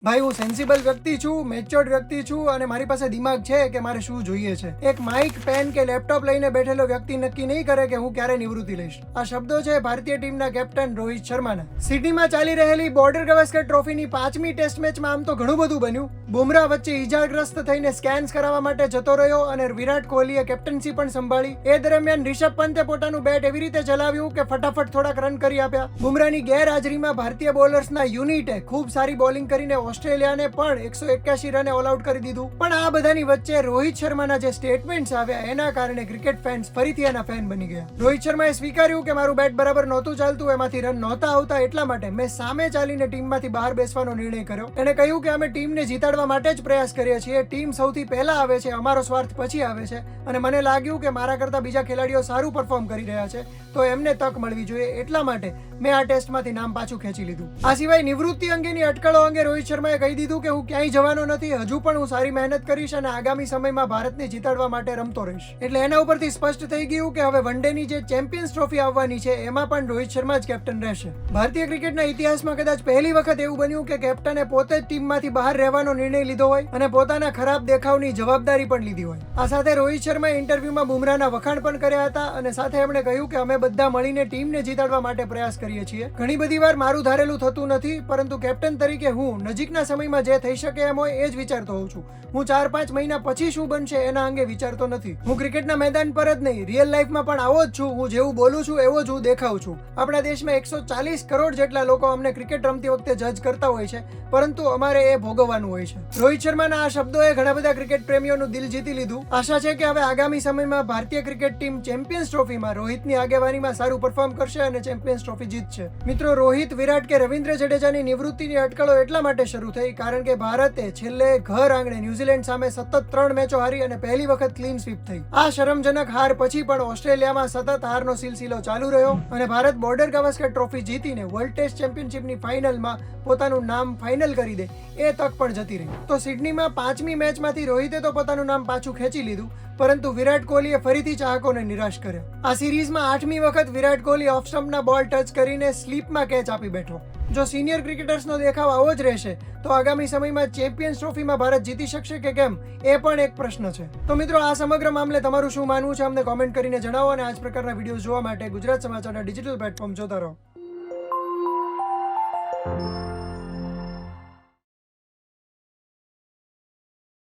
ભાઈ હું સેન્સિબલ વ્યક્તિ છું, મેચ્યોર્ડ વ્યક્તિ છું અને મારી પાસે દિમાગ છે કે મારે શું જોઈએ છે. એક માઇક, પેન કે લેપટોપ લઈને બેઠેલો વ્યક્તિ નક્કી નહીં કરે કે હું ક્યારે નિવૃત્તિ લઈશ. આ શબ્દો છે ભારતીય ટીમના કેપ્ટન રોહિત શર્માના. સિડનીમાં ચાલી રહેલી બોર્ડર ગવાસ્કર ટ્રોફીની 5મી ટેસ્ટ મેચમાં આમ તો ઘણું બધું બન્યું. બુમરાહ વચ્ચે ઈજાગ્રસ્ત થઈને સ્કેન્સ કરાવવા માટે જતો રહ્યો અને વિરાટ કોહલીએ કેપ્ટન્સી પણ સંભાળી. એ દરમિયાન રિષભ પંતે પોતાનું બેટ એવી રીતે ચલાવ્યું કે ફટાફટ થોડાક રન કરી આપ્યા. બુમરાહની ગેરહાજરીમાં ભારતીય બોલર્સના યુનિટે ખૂબ સારી બોલિંગ કરીને ઓસ્ટ્રેલિયાને પણ 181 રને ઓલ આઉટ કરી દીધું. પણ આ બધાની વચ્ચે રોહિત શર્માના જે સ્ટેટમેન્ટ્સ આવ્યા એના કારણે ક્રિકેટ ફેન્સ ફરીથી એના ફેન બની ગયા. રોહિત શર્માએ સ્વીકાર્યું કે મારું બેટ બરાબર નહોતું ચાલતું, એમાંથી રન નહોતા આવતા, એટલા માટે મેં સામે ચાલીને ટીમમાંથી બહાર બેસવાનો નિર્ણય કર્યો. એણે કહ્યું કે અમે ટીમને જીતાડવા માટે જ પ્રયાસ કરીએ છીએ. ટીમ સૌથી પહેલા આવે છે, અમારો સ્વાર્થ પછી આવે છે અને મને લાગ્યું કે મારા કરતા બીજા ખેલાડીઓ સારું પરફોર્મ કરી રહ્યા છે તો એમને તક મળવી જોઈએ, એટલા માટે મેં આ ટેસ્ટમાંથી નામ પાછું ખેંચી લીધું. આ સિવાય નિવૃત્તિ અંગેની અટકળો અંગે રોહિત શર્માએ કહી દીધું કે હું ક્યાંય જવાનો નથી, હજુ પણ હું સારી મહેનત કરીશ અને આગામી સમયમાં ભારતને જીતાડવા માટે રમતો રહીશ. એટલે એના ઉપરથી સ્પષ્ટ થઈ ગયું કે હવે વન ડેની જે ચેમ્પિયન્સ ટ્રોફી આવવાની છે એમાં પણ રોહિત શર્મા જ કેપ્ટન રહેશે. ભારતીય ક્રિકેટના ઇતિહાસમાં કદાચ પહેલી વખત એવું બન્યું કે કેપ્ટને પોતે જ ટીમમાંથી બહાર રહેવાનો નિર્ણય લીધો હોય અને પોતાના ખરાબ દેખાવની જવાબદારી પણ લીધી હોય. આ સાથે રોહિત શર્માએ ઇન્ટરવ્યુમાં બુમરાહના વખાણ પણ કર્યા હતા અને સાથે એમણે કહ્યું કે અમે બધા મળીને ટીમને જીતાડવા માટે પ્રયાસ કરીએ છીએ. ઘણી બધી વાર મારું ધારેલું થતું નથી, પરંતુ કેપ્ટન તરીકે હું નજીકના સમયમાં જે થઈ શકે એમ હોય એ જ વિચારતો હોઉં છું. હું 4-5 મહિના પછી શું બનશે એના અંગે વિચારતો નથી. હું ક્રિકેટના મેદાન પર જ નહીં, રિયલ લાઈફમાં પણ આવો જ છું. હું જેવું બોલું છું એવો જ હું દેખાઉં છું. આપણા દેશમાં 140 કરોડ જેટલા લોકો અમને ક્રિકેટ રમતી વખતે જજ કરતા હોય છે, પરંતુ અમારે એ ભોગવવાનું હોય છે. રોહિત શર્માના આ શબ્દોએ ઘણા બધા ક્રિકેટ પ્રેમીઓનું દિલ જીતી લીધું. આશા છે કે હવે આગામી સમયમાં ભારતીય ક્રિકેટ ટીમ ચેમ્પિયન્સ ટ્રોફીમાં રોહિતની આગેવાનીમાં સારું પરફોર્મ કરશે અને ચેમ્પિયન્સ ટ્રોફી જીતશે. મિત્રો, રોહિત, વિરાટ કે રવિન્દ્ર જડેજાની નિવૃત્તિની અટકળો એટલા માટે શરૂ થઈ કારણ કે ભારતે છેલ્લે ઘર આંગણે ન્યુઝીલેન્ડ સામે સતત 3 મેચો હારી અને પહેલી વખત ક્લીન સ્વીપ થઈ. આ શરમજનક હાર પછી પણ ઓસ્ટ્રેલિયામાં સતત હારનો સિલસિલો ચાલુ રહ્યો અને ભારત બોર્ડર ગાવસ્કર ટ્રોફી જીતીને વર્લ્ડ ટેસ્ટ ચેમ્પિયનશિપની ફાઇનલમાં પોતાનું નામ ફાઇનલ કરી દે એ તક પણ જતી રહી. તો સિડનીમાં 5મી મેચમાંથી રોહિતે તો પોતાનું નામ પાછું ખેંચી લીધું, પરંતુ વિરાટ કોહલીએ ફરીથી ચાહકોને નિરાશ કર્યા. આ સિરીઝમાં 8મી વખત વિરાટ કોહલી ઓફ સ્ટમ્પના બોલ ટચ કરીને સ્લીપમાં કેચ આપી બેઠો. જો સિનિયર ક્રિકેટર્સનો દેખાવ આવો જ રહેશે તો આગામી સમયમાં ચેમ્પિયન્સ ટ્રોફીમાં ભારત જીતી શકશે કે કેમ એ પણ એક પ્રશ્ન છે. તો મિત્રો, આ સમગ્ર મામલે તમારું શું માનવું છે અમને કોમેન્ટ કરીને જણાવો અને આ જ પ્રકારના વિડીયોઝ જોવા માટે ગુજરાત સમાચારના ડિજિટલ પ્લેટફોર્મ જોતા રહો.